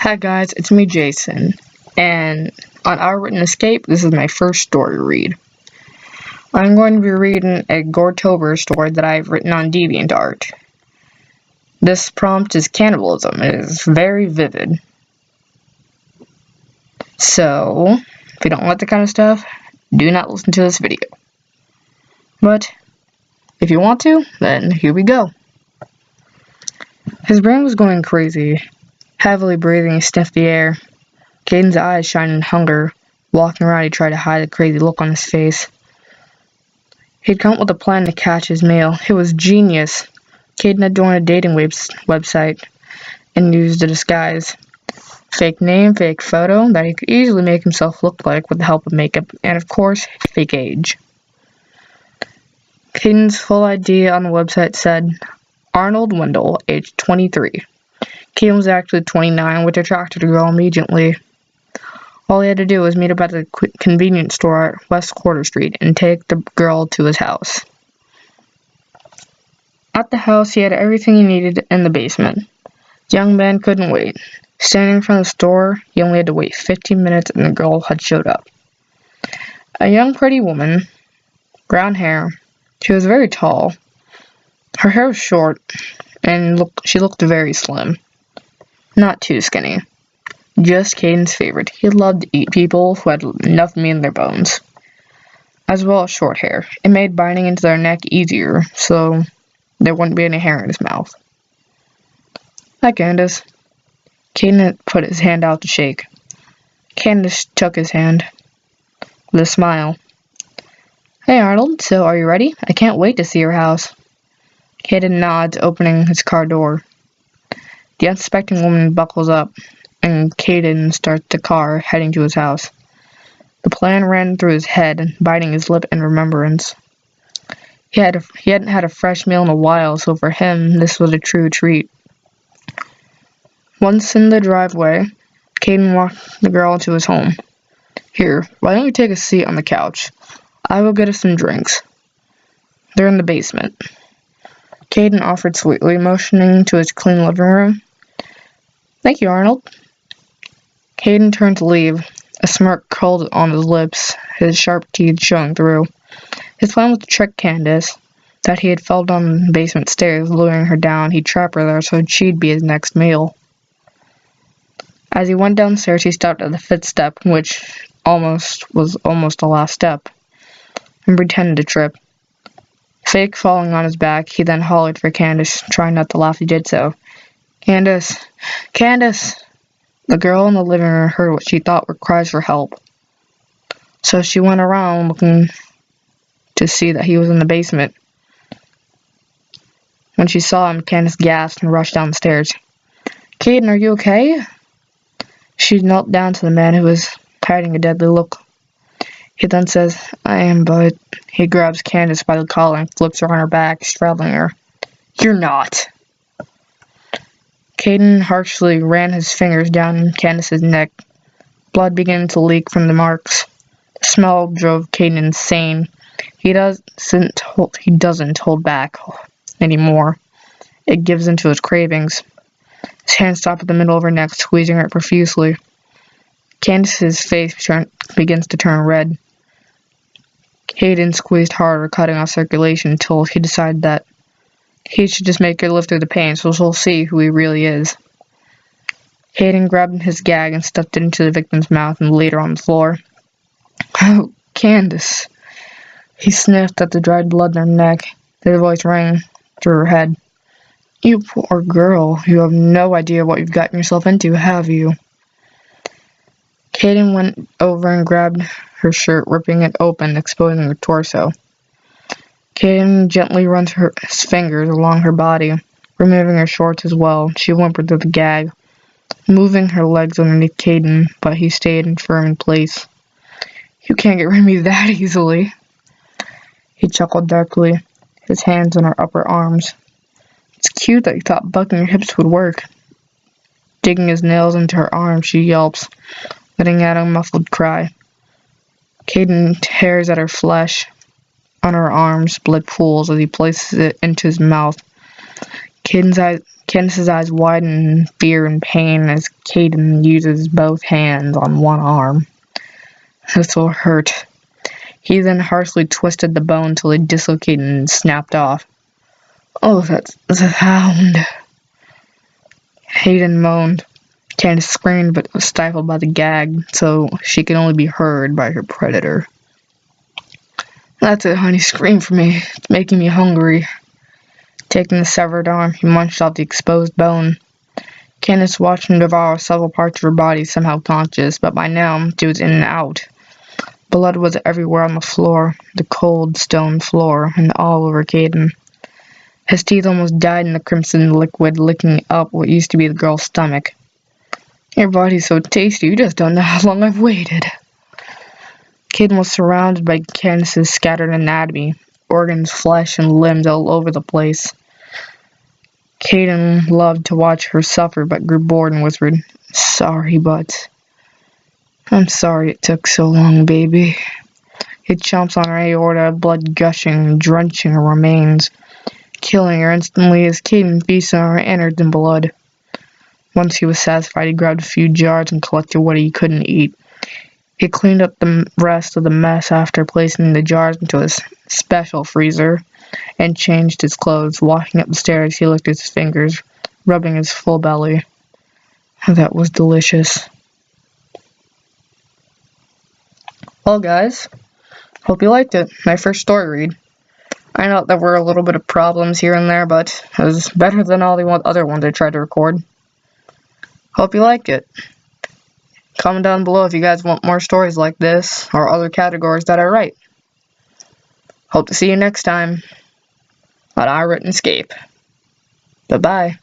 Hi guys, it's me Jason, and on Our Written Escape, this is my first story read. I'm going to be reading a Goretober story that I've written on DeviantArt. This prompt is Cannibalism. It is very vivid. So, if you don't like the kind of stuff, do not listen to this video. But, if you want to, then here we go. His brain was going crazy. Heavily breathing, he sniffed the air. Caden's eyes shined in hunger. Walking around, he tried to hide the crazy look on his face. He'd come up with a plan to catch his meal. It was genius. Caden had joined a dating website and used a disguise. Fake name, fake photo that he could easily make himself look like with the help of makeup, and of course, fake age. Caden's full ID on the website said, Arnold Wendell, age 23. Caden was actually 29, which attracted the girl immediately. All he had to do was meet up at the convenience store at West Quarter Street and take the girl to his house. At the house, he had everything he needed in the basement. The young man couldn't wait. Standing in front of the store, he only had to wait 15 minutes and the girl had showed up. A young, pretty woman, brown hair. She was very tall. Her hair was short, and she looked very slim. Not too skinny. Just Caden's favorite. He loved to eat people who had enough meat in their bones. As well as short hair. It made biting into their neck easier, so there wouldn't be any hair in his mouth. Hi, Candace. Caden put his hand out to shake. Candace took his hand with a smile. Hey, Arnold, so are you ready? I can't wait to see your house. Caden nods, opening his car door. The unsuspecting woman buckles up, and Caden starts the car, heading to his house. The plan ran through his head, biting his lip in remembrance. He hadn't had a fresh meal in a while, so for him, this was a true treat. Once in the driveway, Caden walked the girl to his home. Here, why don't you take a seat on the couch? I will get us some drinks. They're in the basement. Caden offered sweetly, motioning to his clean living room. Thank you, Arnold. Caden turned to leave, a smirk curled on his lips, his sharp teeth showing through. His plan was to trick Candace, that he had fell down the basement stairs, luring her down. He'd trap her there so she'd be his next meal. As he went downstairs, he stopped at the fifth step, which was almost the last step, and pretended to trip. Fake falling on his back, he then hollered for Candace, trying not to laugh. He did so. Candace! Candace! The girl in the living room heard what she thought were cries for help. So she went around looking to see that he was in the basement. When she saw him, Candace gasped and rushed downstairs. Caden, are you okay? She knelt down to the man who was hiding a deadly look. He then says, I am, but he grabs Candace by the collar and flips her on her back, straddling her. You're not. Caden harshly ran his fingers down Candace's neck. Blood began to leak from the marks. The smell drove Caden insane. He doesn't hold back anymore. It gives into his cravings. His hand stopped at the middle of her neck, squeezing her profusely. Candace's face begins to turn red. Caden squeezed harder, cutting off circulation until he decided that he should just make her live through the pain, so she'll see who he really is. Caden grabbed his gag and stuffed it into the victim's mouth and laid her on the floor. Oh, Candace. He sniffed at the dried blood in her neck. His voice rang through her head. You poor girl, you have no idea what you've gotten yourself into, have you? Caden went over and grabbed her shirt, ripping it open, exposing her torso. Caden gently runs his fingers along her body, removing her shorts as well. She whimpered through the gag, moving her legs underneath Caden, but he stayed firm in place. You can't get rid of me that easily. He chuckled darkly, his hands on her upper arms. It's cute that you thought bucking your hips would work. Digging his nails into her arm, she yelps, letting out a muffled cry. Caden tears at her flesh on her arms, blood pools as he places it into his mouth. Candace's eyes widen in fear and pain as Caden uses both hands on one arm. This will hurt. He then harshly twisted the bone till it dislocated and snapped off. Oh, that's the sound. Hayden moaned. Candace screamed but was stifled by the gag, so she could only be heard by her predator. That's it, honey. Scream for me. It's making me hungry. Taking the severed arm, he munched out the exposed bone. Candace watched him devour several parts of her body, somehow conscious, but by now she was in and out. Blood was everywhere on the floor, the cold stone floor, and all over Caden. His teeth almost died in the crimson liquid licking up what used to be the girl's stomach. Your body's so tasty, you just don't know how long I've waited. Caden was surrounded by Candace's scattered anatomy, organs, flesh, and limbs all over the place. Caden loved to watch her suffer, but grew bored and whispered, Sorry, but I'm sorry it took so long, baby. He chomps on her aorta, blood gushing and drenching her remains, killing her instantly as Caden feasts on her innards and blood. Once he was satisfied, he grabbed a few jars and collected what he couldn't eat. He cleaned up the rest of the mess after placing the jars into his special freezer and changed his clothes. Walking up the stairs, he licked his fingers, rubbing his full belly. That was delicious. Well, guys, hope you liked it. My first story read. I know there were a little bit of problems here and there, but it was better than all the other ones I tried to record. Hope you liked it. Comment down below if you guys want more stories like this or other categories that I write. Hope to see you next time on I Written Escape. Bye-bye.